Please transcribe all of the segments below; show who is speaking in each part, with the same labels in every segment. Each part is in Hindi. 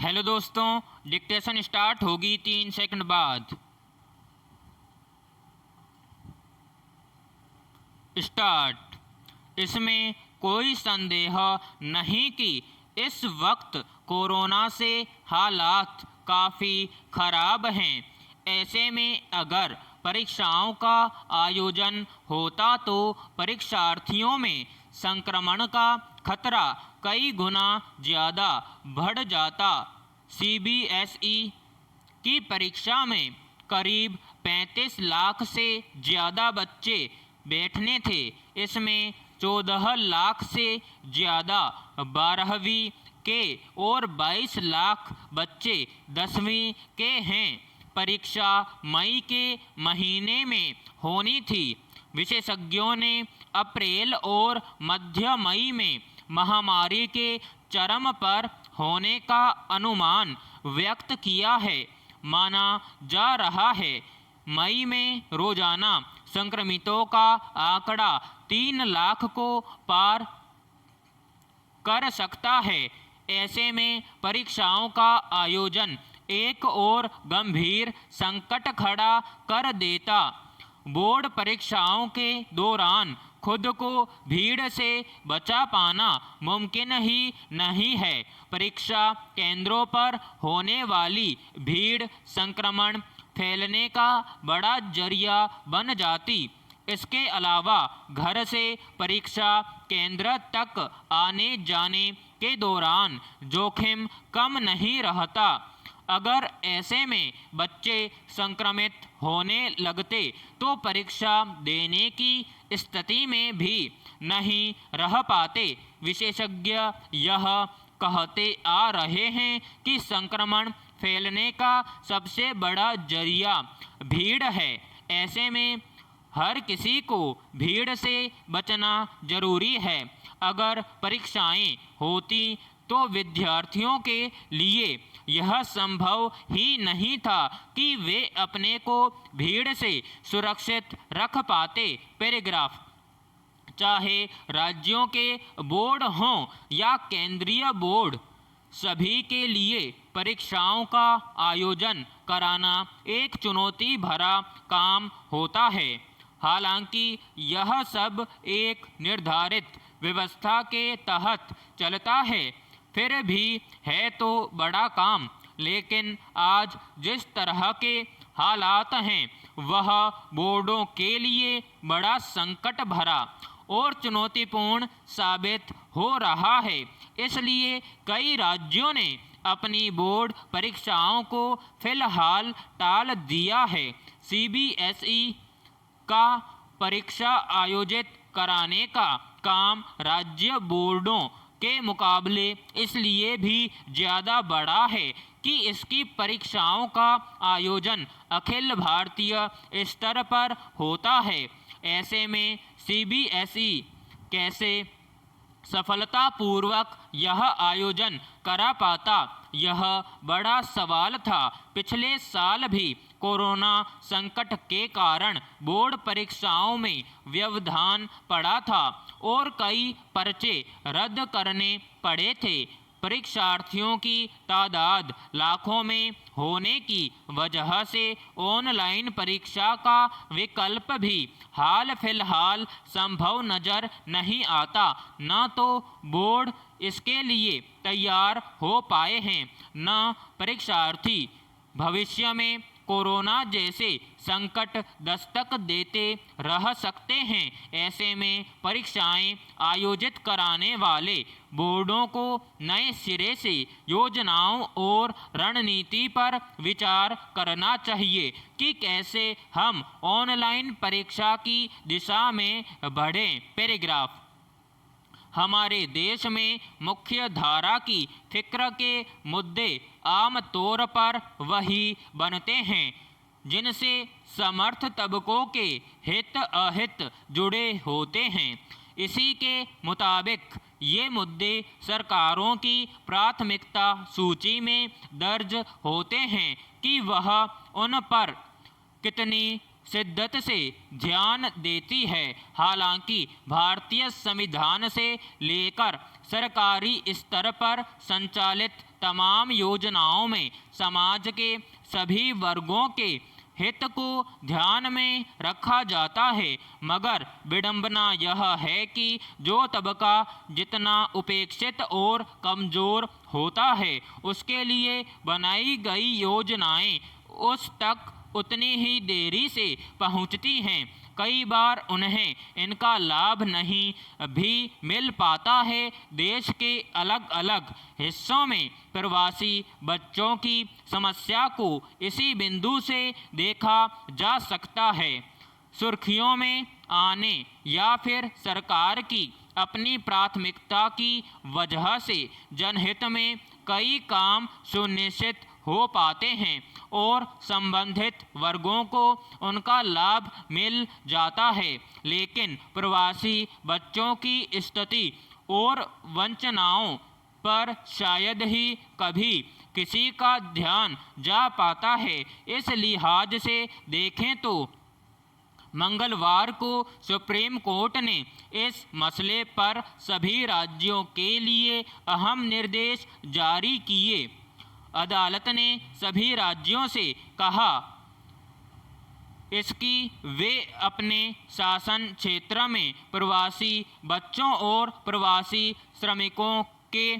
Speaker 1: हेलो दोस्तों, डिक्टेशन स्टार्ट होगी 3 सेकंड बाद। स्टार्ट। इसमें कोई संदेह नहीं कि इस वक्त कोरोना से हालात काफ़ी ख़राब हैं। ऐसे में अगर परीक्षाओं का आयोजन होता तो परीक्षार्थियों में संक्रमण का खतरा कई गुना ज़्यादा बढ़ जाता। सीबीएसई की परीक्षा में करीब 35 लाख से ज़्यादा बच्चे बैठने थे। इसमें 14 लाख से ज़्यादा 12वीं के और 22 लाख बच्चे 10वीं के हैं। परीक्षा मई के महीने में होनी थी। विशेषज्ञों ने अप्रैल और मध्य मई में महामारी के चरम पर होने का अनुमान व्यक्त किया है। माना जा रहा है मई में रोजाना संक्रमितों का आंकड़ा 3 लाख को पार कर सकता है। ऐसे में परीक्षाओं का आयोजन एक और गंभीर संकट खड़ा कर देता। बोर्ड परीक्षाओं के दौरान खुद को भीड़ से बचा पाना मुमकिन ही नहीं है। परीक्षा केंद्रों पर होने वाली भीड़ संक्रमण फैलने का बड़ा जरिया बन जाती। इसके अलावा घर से परीक्षा केंद्र तक आने जाने के दौरान जोखिम कम नहीं रहता। अगर ऐसे में बच्चे संक्रमित होने लगते तो परीक्षा देने की स्थिति में भी नहीं रह पाते। विशेषज्ञ यह कहते आ रहे हैं कि संक्रमण फैलने का सबसे बड़ा जरिया भीड़ है। ऐसे में हर किसी को भीड़ से बचना जरूरी है। अगर परीक्षाएं होती तो विद्यार्थियों के लिए यह संभव ही नहीं था कि वे अपने को भीड़ से सुरक्षित रख पाते। पैराग्राफ। चाहे राज्यों के बोर्ड हों या केंद्रीय बोर्ड, सभी के लिए परीक्षाओं का आयोजन कराना एक चुनौती भरा काम होता है। हालांकि यह सब एक निर्धारित व्यवस्था के तहत चलता है, फिर भी है तो बड़ा काम। लेकिन आज जिस तरह के हालात हैं वह बोर्डों के लिए बड़ा संकट भरा और चुनौतीपूर्ण साबित हो रहा है। इसलिए कई राज्यों ने अपनी बोर्ड परीक्षाओं को फिलहाल टाल दिया है। सीबीएसई का परीक्षा आयोजित कराने का काम राज्य बोर्डों के मुकाबले इसलिए भी ज़्यादा बड़ा है कि इसकी परीक्षाओं का आयोजन अखिल भारतीय स्तर पर होता है। ऐसे में सीबीएसई कैसे सफलतापूर्वक यह आयोजन करा पाता, यह बड़ा सवाल था। पिछले साल भी कोरोना संकट के कारण बोर्ड परीक्षाओं में व्यवधान पड़ा था और कई पर्चे रद्द करने पड़े थे। परीक्षार्थियों की तादाद लाखों में होने की वजह से ऑनलाइन परीक्षा का विकल्प भी हाल फिलहाल संभव नज़र नहीं आता। न तो बोर्ड इसके लिए तैयार हो पाए हैं, न परीक्षार्थी। भविष्य में कोरोना जैसे संकट दस्तक देते रह सकते हैं। ऐसे में परीक्षाएं आयोजित कराने वाले बोर्डों को नए सिरे से योजनाओं और रणनीति पर विचार करना चाहिए कि कैसे हम ऑनलाइन परीक्षा की दिशा में बढ़ें। पैराग्राफ। हमारे देश में मुख्य धारा की फिक्र के मुद्दे आम तौर पर वही बनते हैं जिनसे समर्थ तबकों के हित अहित जुड़े होते हैं। इसी के मुताबिक ये मुद्दे सरकारों की प्राथमिकता सूची में दर्ज होते हैं कि वह उन पर कितनी शिद्दत से ध्यान देती है। हालांकि भारतीय संविधान से लेकर सरकारी स्तर पर संचालित तमाम योजनाओं में समाज के सभी वर्गों के हित को ध्यान में रखा जाता है, मगर विडंबना यह है कि जो तबका जितना उपेक्षित और कमज़ोर होता है, उसके लिए बनाई गई योजनाएं उस तक उतनी ही देरी से पहुंचती हैं। कई बार उन्हें इनका लाभ नहीं भी मिल पाता है। देश के अलग अलग हिस्सों में प्रवासी बच्चों की समस्या को इसी बिंदु से देखा जा सकता है। सुर्खियों में आने या फिर सरकार की अपनी प्राथमिकता की वजह से जनहित में कई काम सुनिश्चित हो पाते हैं और संबंधित वर्गों को उनका लाभ मिल जाता है, लेकिन प्रवासी बच्चों की स्थिति और वंचनाओं पर शायद ही कभी किसी का ध्यान जा पाता है। इस लिहाज से देखें तो मंगलवार को सुप्रीम कोर्ट ने इस मसले पर सभी राज्यों के लिए अहम निर्देश जारी किए। अदालत ने सभी राज्यों से कहा इसकी वे अपने शासन क्षेत्र में प्रवासी बच्चों और प्रवासी श्रमिकों के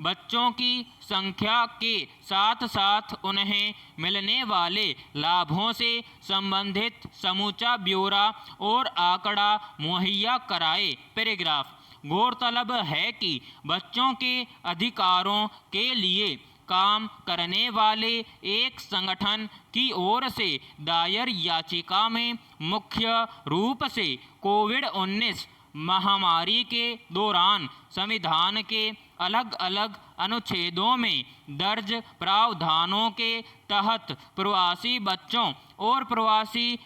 Speaker 1: बच्चों की संख्या के साथ साथ उन्हें मिलने वाले लाभों से संबंधित समूचा ब्यौरा और आंकड़ा मुहैया कराए। पैराग्राफ। गौरतलब है कि बच्चों के अधिकारों के लिए काम करने वाले एक संगठन की ओर से दायर याचिका में मुख्य रूप से कोविड-19 महामारी के दौरान संविधान के अलग अलग अनुच्छेदों में दर्ज प्रावधानों के तहत प्रवासी बच्चों और प्रवासी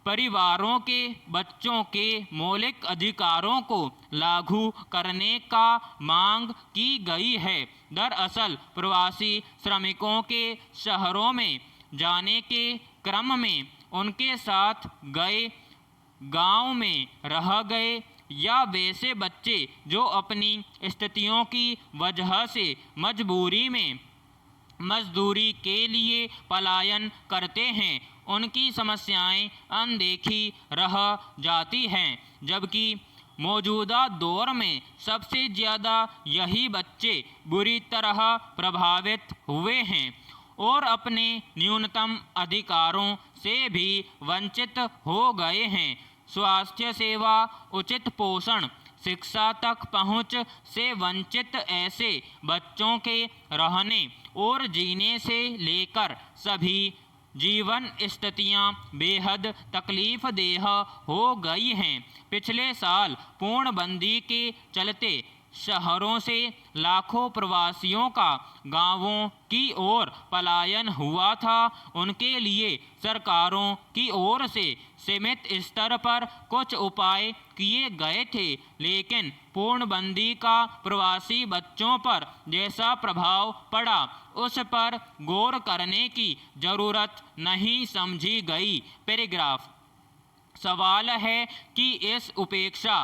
Speaker 1: परिवारों के बच्चों के मौलिक अधिकारों को लागू करने का मांग की गई है। दरअसल प्रवासी श्रमिकों के शहरों में जाने के क्रम में उनके साथ गए गांव में रह गए या वैसे बच्चे जो अपनी स्थितियों की वजह से मजबूरी में मजदूरी के लिए पलायन करते हैं, उनकी समस्याएं अनदेखी रह जाती हैं, जबकि मौजूदा दौर में सबसे ज़्यादा यही बच्चे बुरी तरह प्रभावित हुए हैं और अपने न्यूनतम अधिकारों से भी वंचित हो गए हैं। स्वास्थ्य सेवा, उचित पोषण, शिक्षा तक पहुंच से वंचित ऐसे बच्चों के रहने और जीने से लेकर सभी जीवन स्थितियां बेहद तकलीफदेह हो गई हैं। पिछले साल पूर्णबंदी के चलते शहरों से लाखों प्रवासियों का गांवों की ओर पलायन हुआ था। उनके लिए सरकारों की ओर से सीमित स्तर पर कुछ उपाय किए गए थे, लेकिन पूर्णबंदी का प्रवासी बच्चों पर जैसा प्रभाव पड़ा उस पर गौर करने की जरूरत नहीं समझी गई। पैराग्राफ। सवाल है कि इस उपेक्षा,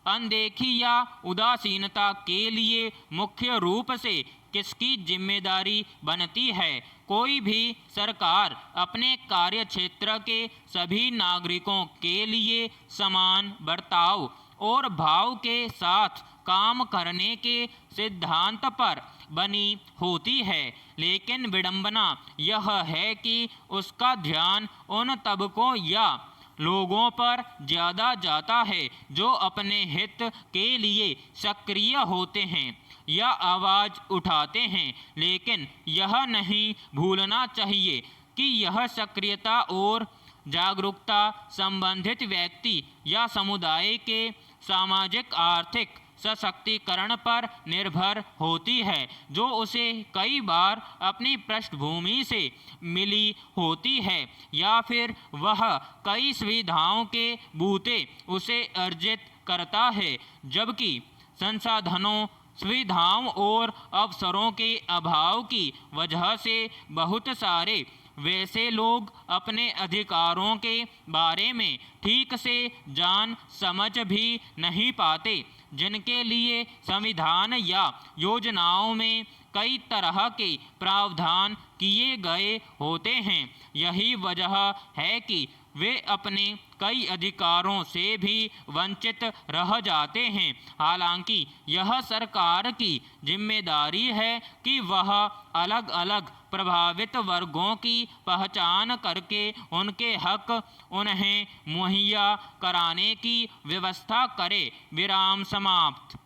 Speaker 1: अनदेखी या उदासीनता के लिए मुख्य रूप से किसकी जिम्मेदारी बनती है। कोई भी सरकार अपने कार्यक्षेत्र के सभी नागरिकों के लिए समान बर्ताव और भाव के साथ काम करने के सिद्धांत पर बनी होती है, लेकिन विडंबना यह है कि उसका ध्यान उन तबकों या लोगों पर ज़्यादा जाता है जो अपने हित के लिए सक्रिय होते हैं या आवाज़ उठाते हैं। लेकिन यह नहीं भूलना चाहिए कि यह सक्रियता और जागरूकता संबंधित व्यक्ति या समुदाय के सामाजिक आर्थिक सशक्तिकरण पर निर्भर होती है, जो उसे कई बार अपनी पृष्ठभूमि से मिली होती है या फिर वह कई सुविधाओं के बूते उसे अर्जित करता है, जबकि संसाधनों, सुविधाओं और अवसरों के अभाव की वजह से बहुत सारे वैसे लोग अपने अधिकारों के बारे में ठीक से जान समझ भी नहीं पाते। जिनके लिए संविधान या योजनाओं में कई तरह के प्रावधान किए गए होते हैं। यही वजह है कि वे अपने कई अधिकारों से भी वंचित रह जाते हैं। हालांकि यह सरकार की जिम्मेदारी है कि वह अलग अलग प्रभावित वर्गों की पहचान करके उनके हक उन्हें मुहैया कराने की व्यवस्था करे। विराम समाप्त।